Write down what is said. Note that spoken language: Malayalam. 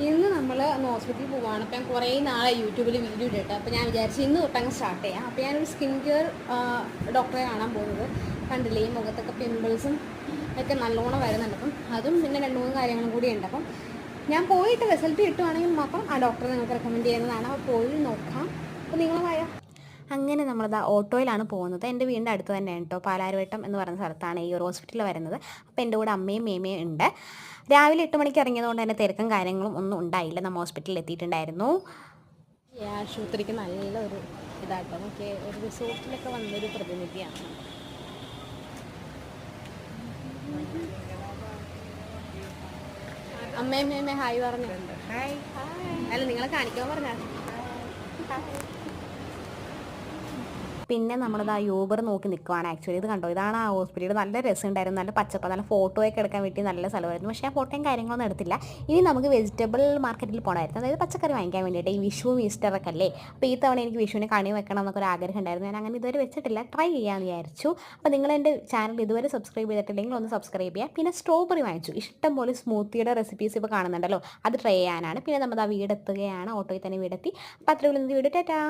ഇന്ന് നമ്മൾ ഹോസ്പിറ്റലിൽ പോവുകയാണ്. അപ്പം ഞാൻ കുറേ നാളെ യൂട്യൂബിൽ വീഡിയോ ഇട്ടിട്ട് അപ്പോൾ ഞാൻ വിചാരിച്ചു ഇന്ന് തൊട്ടങ്ങ് സ്റ്റാർട്ട് ചെയ്യാം. അപ്പോൾ ഞാനൊരു സ്കിൻ കെയർ ഡോക്ടറെ കാണാൻ പോകുന്നത്. കണ്ടില്ലേ ഈ മുഖത്തൊക്കെ പിമ്പിൾസും ഒക്കെ നല്ലോണം വരുന്നുണ്ട്. അപ്പം അതും പിന്നെ 2-3 കാര്യങ്ങളും കൂടി ഉണ്ട്. അപ്പം ഞാൻ പോയിട്ട് റിസൾട്ട് കിട്ടുവാണെങ്കിൽ മാത്രം ആ ഡോക്ടറെ നിങ്ങൾക്ക് റെക്കമെൻഡ് ചെയ്യുന്നതാണ്. അപ്പോൾ പോയി നോക്കാം. അപ്പോൾ നിങ്ങളുമായ അങ്ങനെ നമ്മളിതാ ഓട്ടോയിലാണ് പോകുന്നത്. എൻ്റെ വീടിൻ്റെ അടുത്ത് തന്നെയാണ് കേട്ടോ. പാലാരിവട്ടം എന്ന് പറയുന്ന സ്ഥലത്താണ് ഈ ഒരു ഹോസ്പിറ്റലിൽ വരുന്നത്. അപ്പോൾ എൻ്റെ കൂടെ അമ്മയും മേമയും ഉണ്ട്. രാവിലെ 8 മണിക്ക് ഇറങ്ങിയതുകൊണ്ട് തന്നെ തിരക്കും കാര്യങ്ങളും ഒന്നും ഉണ്ടായില്ല. നമ്മൾ ഹോസ്പിറ്റലിൽ എത്തിയിട്ടുണ്ടായിരുന്നു. ഈ ആശുപത്രിക്ക് നല്ലൊരു ഇതാട്ടോ. നമുക്ക് ഒരു റിസോർട്ടിലൊക്കെ വന്നൊരു പ്രതിനിധിയാണ്. അമ്മയും മേമയും ഹായ് പറഞ്ഞിട്ടുണ്ട്. ഹായ് അല്ല നിങ്ങളെ കാണിക്കാൻ പറഞ്ഞാൽ. പിന്നെ നമ്മളിത് ആ യൂബർ നോക്കി നിൽക്കുവാണ്. ആക്ച്വലി ഇത് കണ്ടോ, ഇതാണ് ആ ഹോസ്പിറ്റൽ. നല്ല രസമുണ്ടായിരുന്നു, നല്ല പച്ചപ്പ്, നല്ല ഫോട്ടോയൊക്കെ എടുക്കാൻ വേണ്ടി നല്ല സ്ഥലമായിരുന്നു. പക്ഷേ ആ ഫോട്ടോയും കാര്യങ്ങളൊന്നും എടുത്തില്ല. ഇനി നമുക്ക് വെജിറ്റബിൾ മാർക്കറ്റിൽ പോകണമായിരുന്നു, അതായത് പച്ചക്കറി വാങ്ങിക്കാൻ വേണ്ടിയിട്ട്. ഈ വിഷുവും ഈസ്റ്ററൊക്കെ അല്ലേ, അപ്പോൾ ഈ തവണ എനിക്ക് വിഷുവിന് കണി വെക്കണം എന്നൊക്കെ ഒരു ആഗ്രഹം ഉണ്ടായിരുന്നു. ഞാൻ അങ്ങനെ ഇതുവരെ വെച്ചിട്ടില്ല, ട്രൈ ചെയ്യാമെന്ന് വിചാരിച്ചു. അപ്പോൾ നിങ്ങൾ എൻ്റെ ചാനൽ ഇതുവരെ സബ്സ്ക്രൈബ് ചെയ്തിട്ടില്ലെങ്കിൽ ഒന്ന് സബ്സ്ക്രൈബ് ചെയ്യുക. പിന്നെ സ്ട്രോബെറി വാങ്ങിച്ചു. ഇഷ്ടംപോലെ സ്മൂത്തിയുടെ റെസിപ്പീസ് ഇപ്പോൾ കാണുന്നുണ്ടല്ലോ, അത് ട്രൈ ചെയ്യാനാണ്. പിന്നെ നമ്മൾ ആ വീടെത്തുകയാണ്, ഓട്ടോയിൽ തന്നെ വീടെത്തി. അപ്പോൾ അത്രയുള്ള വീട്. ടാറ്റാ.